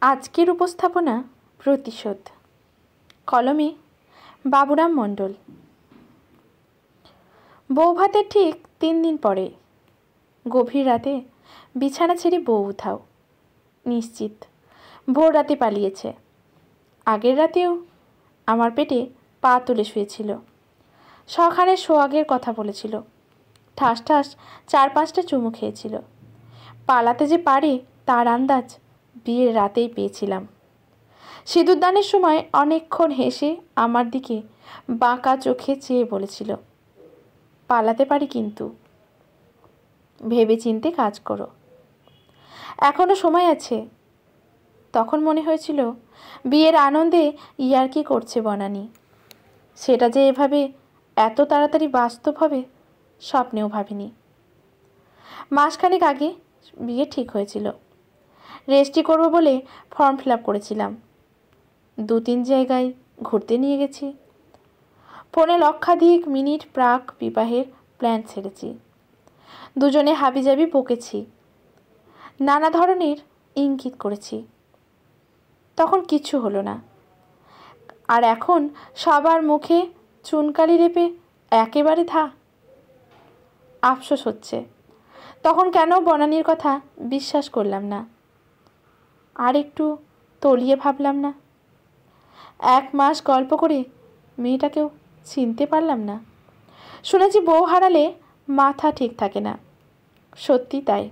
আজকের উপস্থাপনা প্রতিশোধ। কলমে বাবুরাম মণ্ডল। বৌভাতের ঠিক 3 দিন পরে গভীর রাতে বিছানা ছেড়ে বউ উঠাও। নিশ্চিত ভোর রাতে পালিয়েছে। আগের রাতেও আমার পেটে পা তুলে শুয়েছিল। সখানে সোহাগের কথা বলেছিল। ঠাস ঠাস 4-5টা চুমু খেয়েছিল। পালাতে যে পারে তার আন্দাজ বিয়ের রাতেই পেয়েছিলাম। সিঁদুরদানের সময় অনেকক্ষণ হেসে আমার দিকে বাঁকা চোখে চেয়ে বলেছিল, পালাতে পারি কিন্তু ভেবে চিন্তে কাজ করো, এখনো সময় আছে। তখন মনে হয়েছিল বিয়ের আনন্দে ইয়ার্কি করছে বনানী। সেটা যে এভাবে এত তাড়াতাড়ি বাস্তব হবে স্বপ্নেও ভাবিনি। মাসখানেক আগে বিয়ে ঠিক হয়েছিল। রেজিস্ট্রি করব বলে ফর্ম ফিল আপ করেছিলাম। 2-3 জায়গায় ঘুরতে নিয়ে গেছি। ফোনে লক্ষাধিক মিনিট প্রাক বিবাহের প্ল্যান ছেড়েছি। দুজনে হাবিজাবি বকেছি, নানা ধরনের ইঙ্গিত করেছি। তখন কিচ্ছু হলো না। আর এখন সবার মুখে চুনকালি রেপে একেবারে থা। আফসোস হচ্ছে তখন কেন বনানীর কথা বিশ্বাস করলাম না, আর একটু তলিয়ে ভাবলাম না। 1 মাস গল্প করে মেয়েটাকেও চিনতে পারলাম না। শুনেছি বউ হারালে মাথা ঠিক থাকে না। সত্যি তাই।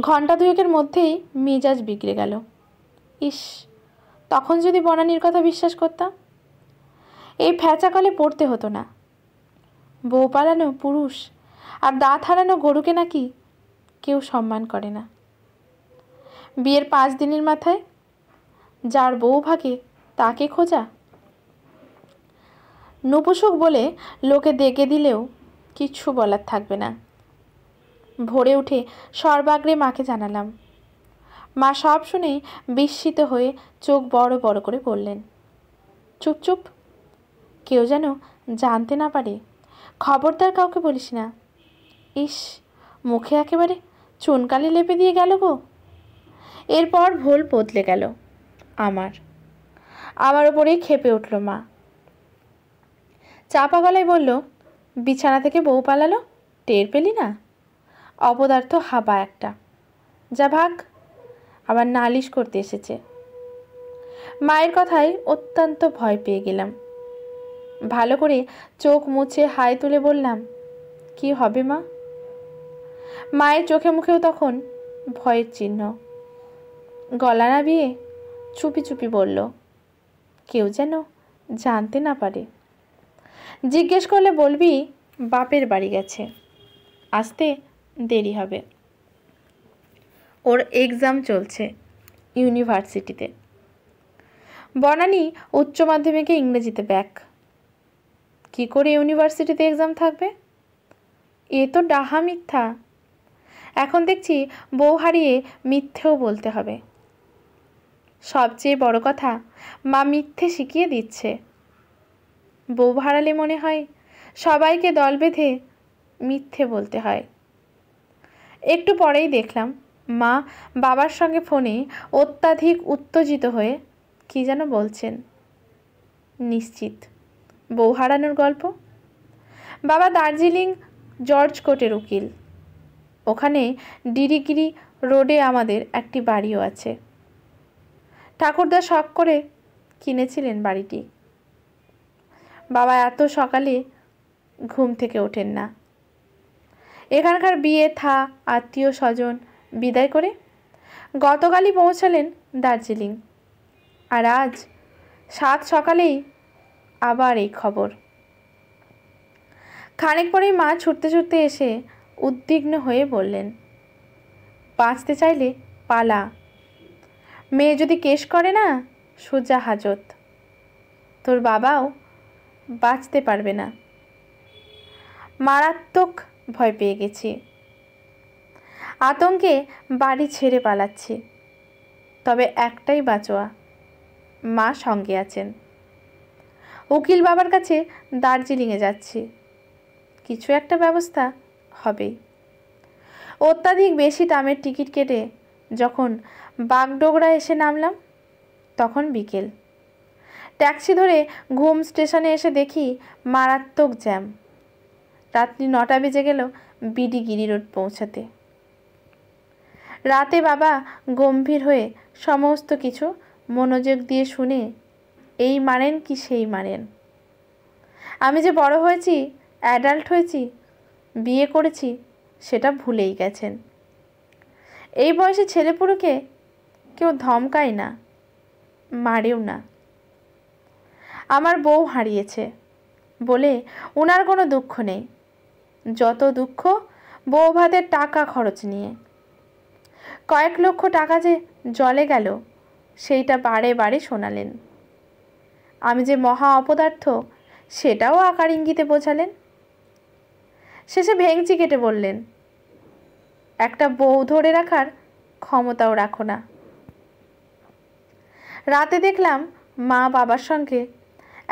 ঘণ্টা 2-এর মধ্যেই মেজাজ বিগড়ে গেল। ইস, তখন যদি বনানীর কথা বিশ্বাস করতাম, এই ফ্যাচাকলে পড়তে হতো না। বউ পালানো পুরুষ আর দাঁত হারানো গরুকে নাকি কেউ সম্মান করে না। বিয়ের 5 দিনের মাথায় যার বউ ভাগে তাকে খোঁজা। নপুসক বলে লোকে দেখে দিলেও কিচ্ছু বলার থাকবে না। ভোরে উঠে সর্বাগ্রে মাকে জানালাম। মা সব শুনে বিস্মিত হয়ে চোখ বড় বড় করে বললেন, চুপ চুপ, কেউ যেন জানতে না পারে, খবরদার কাউকে বলিস না। ইস, মুখে একেবারে চুনকালি লেপে দিয়ে গেল গো। এরপর ভোল বদলে গেল আমার ওপরেই ক্ষেপে উঠল মা। চাপা গলায় বলল, বিছানা থেকে বউ পালালো, টের পেলি না? অপদার্থ হাবা একটা, যা ভাগ, আবার নালিশ করতে এসেছে। মায়ের কথায় অত্যন্ত ভয় পেয়ে গেলাম। ভালো করে চোখ মুছে হাই তুলে বললাম, কি হবে মা? মায়ের চোখে মুখেও তখন ভয়ের চিহ্ন। গলা নাবিয়ে চুপি চুপি বলল, কেউ যেন জানতে না পারে। জিজ্ঞেস করলে বলবি বাপের বাড়ি গেছে, আসতে দেরি হবে। ওর এক্সাম চলছে ইউনিভার্সিটিতে। বনানী উচ্চ মাধ্যমিকে ইংরেজিতে ব্যাক। কি করে ইউনিভার্সিটিতে এক্সাম থাকবে? এ তো ডাহা মিথ্যা। এখন দেখছি বউ হারিয়ে মিথ্যেও বলতে হবে। সবচেয়ে বড় কথা, মা মিথ্যে শিখিয়ে দিচ্ছে। বউ হারালে মনে হয় সবাইকে দল বেঁধে মিথ্যে বলতে হয়। একটু পরেই দেখলাম মা বাবার সঙ্গে ফোনে অত্যাধিক উত্তেজিত হয়ে কি যেন বলছেন। নিশ্চিত বউ হারানোর গল্প। বাবা দার্জিলিং জর্জ কোর্টের উকিল। ওখানে ডিরিগিরি রোডে আমাদের একটি বাড়িও আছে। ঠাকুরদা শখ করে কিনেছিলেন বাড়িটি। বাবা এত সকালে ঘুম থেকে ওঠেন না। এখানকার বিয়ে থা আত্মীয় স্বজন বিদায় করে গতকালই পৌঁছালেন দার্জিলিং। আর আজ 7 সকালেই আবার এই খবর। খানিক পরেই মা ছুটতে ছুটতে এসে উদ্বিগ্ন হয়ে বললেন, বাঁচতে চাইলে পালা, মেয়ে যদি কেস করে না সোজা হাজত। তোর বাবাও বাঁচতে পারবে না। মারাত্মক ভয় পেয়ে গেছি। আতঙ্কে বাড়ি ছেড়ে পালাচ্ছি। তবে একটাই বাঁচোয়া, মা সঙ্গে আছেন। উকিল বাবার কাছে দার্জিলিংয়ে যাচ্ছি। কিছু একটা ব্যবস্থা হবেই। অত্যাধিক বেশি দামের টিকিট কেটে যখন বাগডোগরা এসে নামলাম তখন বিকেল। ট্যাক্সি ধরে ঘুম স্টেশনে এসে দেখি মারাত্মক জ্যাম। রাত্রি 9টা বেজে গেল বিডিগিরি রোড পৌঁছাতে। রাতে বাবা গম্ভীর হয়ে সমস্ত কিছু মনোযোগ দিয়ে শুনে এই মানেন কি সেই মানেন। আমি যে বড় হয়েছি, অ্যাডাল্ট হয়েছি, বিয়ে করেছি সেটা ভুলেই গেছেন। এই বয়সে ছেলেপুরুকে কেউ ধমকায় না, মারেও না। আমার বউ হারিয়েছে বলে ওনার কোনো দুঃখ নেই, যত দুঃখ বউ ভাতের টাকা খরচ নিয়ে। কয়েক লক্ষ টাকা যে জলে গেল সেইটা বারে বারে শোনালেন। আমি যে মহা অপদার্থ সেটাও আকার ইঙ্গিতে বোঝালেন। শেষে ভেংচি কেটে বললেন, একটা বউ ধরে রাখার ক্ষমতাও রাখো না। রাতে দেখলাম মা বাবার সঙ্গে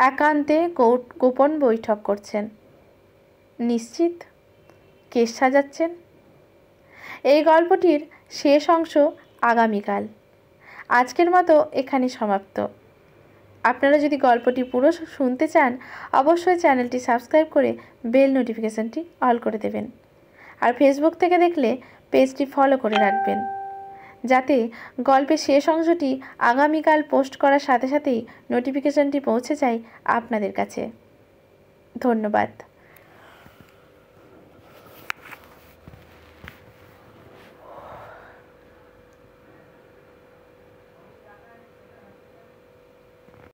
একান্তে গোপন বৈঠক করছেন। নিশ্চিত কেস সাজাচ্ছেন। এই গল্পটির শেষ অংশ আগামীকাল। আজকের মতো এখানে সমাপ্ত। আপনারা যদি গল্পটি পুরো শুনতে চান অবশ্যই চ্যানেলটি সাবস্ক্রাইব করে বেল নোটিফিকেশানটি অল করে দেবেন। আর ফেসবুক থেকে দেখলে পেজটি ফলো করে রাখবেন, যাতে গল্পের শেষ অংশটি আগামীকাল পোস্ট করার সাথে সাথেই নোটিফিকেশানটি পৌঁছে যায় আপনাদের কাছে। ধন্যবাদ।